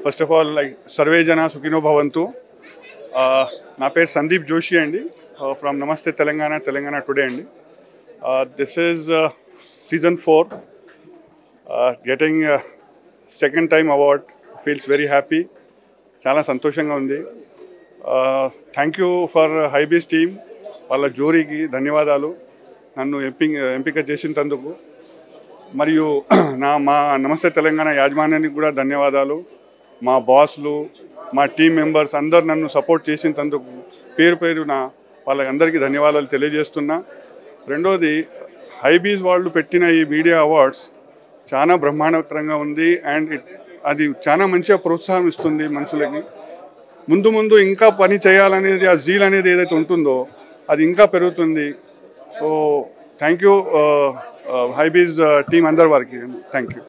First of all like survey జన సుఖినో భవంతు. నా పేరు సందీప్ జోషి అండి, ఫ్రమ్ నమస్తే తెలంగాణ, తెలంగాణ టుడే అండి. This is season 4, getting second time award, feels very happy, చాలా సంతోషంగా ఉంది. థ్యాంక్ యూ ఫర్ హైబీస్ టీమ్, వాళ్ళ జోరీకి ధన్యవాదాలు నన్ను ఎంపిక చేసినందుకు. మరియు మా నమస్తే తెలంగాణ యాజమాన్యానికి కూడా ధన్యవాదాలు. మా బాస్లు, మా టీం మెంబర్స్ అందరు నన్ను సపోర్ట్ చేసినందుకు పేరు పేరున వాళ్ళందరికీ ధన్యవాదాలు తెలియజేస్తున్నా. రెండోది, హైబీస్ వాళ్ళు పెట్టిన ఈ మీడియా అవార్డ్స్ చాలా బ్రహ్మాండకరంగా ఉంది. అండ్ అది చాలా మంచిగా ప్రోత్సాహం ఇస్తుంది మనుషులకి. ముందు ఇంకా పని చేయాలనేది, ఆ జీల్ అనేది ఏదైతే ఉంటుందో అది ఇంకా పెరుగుతుంది. సో థ్యాంక్ యూ హైబీస్ టీం అందరి వారికి. Thank you.